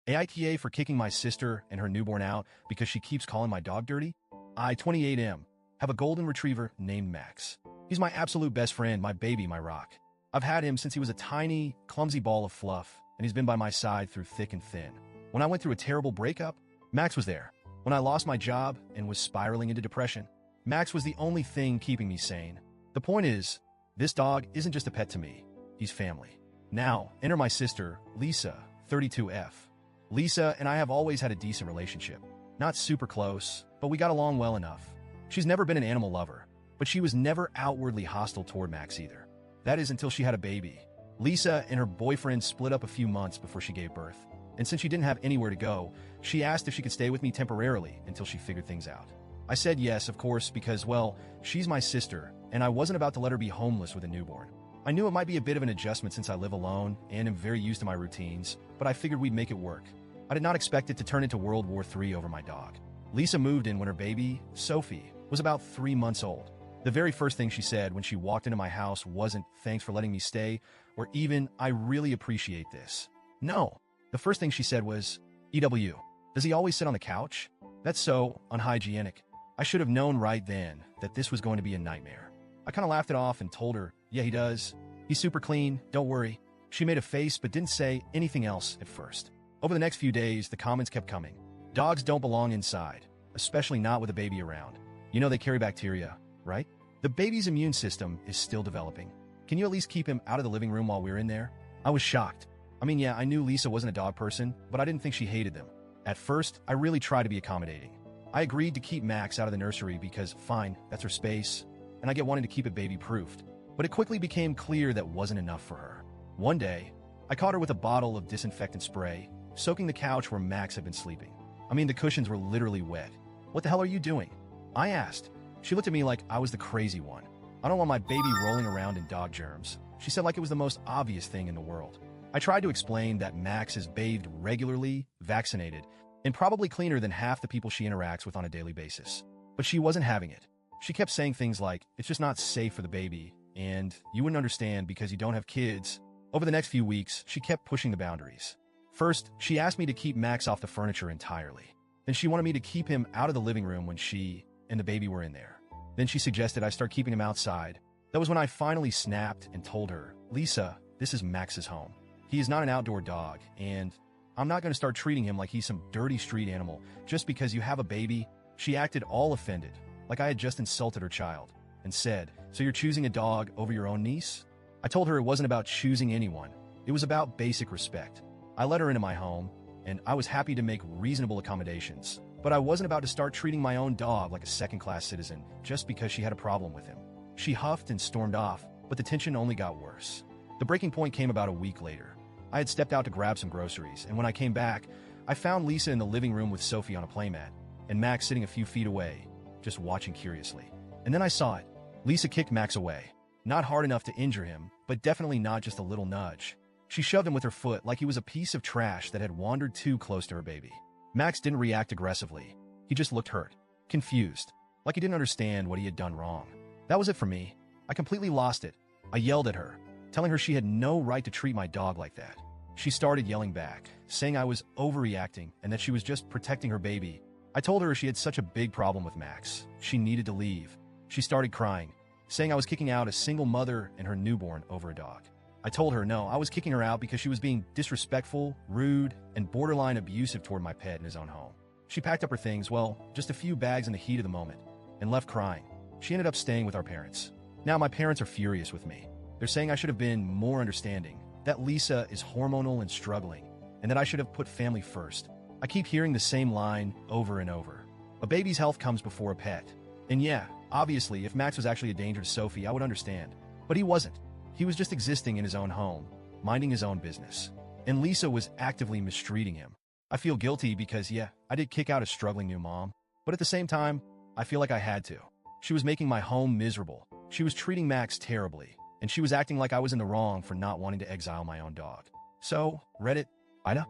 AITA for kicking my sister and her newborn out because she keeps calling my dog dirty? I, 28M, have a golden retriever named Max. He's my absolute best friend, my baby, my rock. I've had him since he was a tiny, clumsy ball of fluff, and he's been by my side through thick and thin. When I went through a terrible breakup, Max was there. When I lost my job and was spiraling into depression, Max was the only thing keeping me sane. The point is, this dog isn't just a pet to me. He's family. Now, enter my sister, Lisa, 32F. Lisa and I have always had a decent relationship. Not super close, but we got along well enough. She's never been an animal lover, but she was never outwardly hostile toward Max either. That is until she had a baby. Lisa and her boyfriend split up a few months before she gave birth, and since she didn't have anywhere to go, she asked if she could stay with me temporarily until she figured things out. I said yes, of course, because, well, she's my sister, and I wasn't about to let her be homeless with a newborn. I knew it might be a bit of an adjustment since I live alone and am very used to my routines, but I figured we'd make it work. I did not expect it to turn into World War III over my dog. Lisa moved in when her baby, Sophie, was about 3 months old. The very first thing she said when she walked into my house wasn't, "Thanks for letting me stay," or even, "I really appreciate this." No. The first thing she said was, "EW, does he always sit on the couch? That's so unhygienic." I should have known right then that this was going to be a nightmare. I kind of laughed it off and told her, "Yeah, he does. He's super clean, don't worry." She made a face but didn't say anything else at first. Over the next few days, the comments kept coming. Dogs don't belong inside, especially not with a baby around. You know they carry bacteria, right? The baby's immune system is still developing. Can you at least keep him out of the living room while we're in there? I was shocked. I mean, yeah, I knew Lisa wasn't a dog person, but I didn't think she hated them. At first, I really tried to be accommodating. I agreed to keep Max out of the nursery because, fine, that's her space, and I get wanting to keep it baby-proofed. But it quickly became clear that wasn't enough for her. One day, I caught her with a bottle of disinfectant spray, soaking the couch where Max had been sleeping. I mean, the cushions were literally wet. "What the hell are you doing?" I asked. She looked at me like I was the crazy one. "I don't want my baby rolling around in dog germs," she said, like it was the most obvious thing in the world. I tried to explain that Max is bathed regularly, vaccinated, and probably cleaner than half the people she interacts with on a daily basis. But she wasn't having it. She kept saying things like, "It's just not safe for the baby," and "You wouldn't understand because you don't have kids." Over the next few weeks, she kept pushing the boundaries. First, she asked me to keep Max off the furniture entirely. Then she wanted me to keep him out of the living room when she and the baby were in there. Then she suggested I start keeping him outside. That was when I finally snapped and told her, "Lisa, this is Max's home. He is not an outdoor dog, and I'm not going to start treating him like he's some dirty street animal just because you have a baby." She acted all offended, like I had just insulted her child, and said, "So you're choosing a dog over your own niece?" I told her it wasn't about choosing anyone. It was about basic respect. I let her into my home, and I was happy to make reasonable accommodations. But I wasn't about to start treating my own dog like a second-class citizen just because she had a problem with him. She huffed and stormed off, but the tension only got worse. The breaking point came about a week later. I had stepped out to grab some groceries, and when I came back, I found Lisa in the living room with Sophie on a playmat, and Max sitting a few feet away, just watching curiously. And then I saw it. Lisa kicked Max away. Not hard enough to injure him, but definitely not just a little nudge. She shoved him with her foot like he was a piece of trash that had wandered too close to her baby. Max didn't react aggressively. He just looked hurt, confused, like he didn't understand what he had done wrong. That was it for me. I completely lost it. I yelled at her, telling her she had no right to treat my dog like that. She started yelling back, saying I was overreacting and that she was just protecting her baby. I told her she had such a big problem with Max. She needed to leave. She started crying, saying I was kicking out a single mother and her newborn over a dog. I told her no, I was kicking her out because she was being disrespectful, rude, and borderline abusive toward my pet in his own home. She packed up her things, well, just a few bags in the heat of the moment, and left crying. She ended up staying with our parents. Now my parents are furious with me. They're saying I should have been more understanding, that Lisa is hormonal and struggling, and that I should have put family first. I keep hearing the same line over and over. A baby's health comes before a pet. And yeah, obviously, if Max was actually a danger to Sophie, I would understand. But he wasn't. He was just existing in his own home, minding his own business. And Lisa was actively mistreating him. I feel guilty because, yeah, I did kick out a struggling new mom. But at the same time, I feel like I had to. She was making my home miserable. She was treating Max terribly. And she was acting like I was in the wrong for not wanting to exile my own dog. So, Reddit, AITA?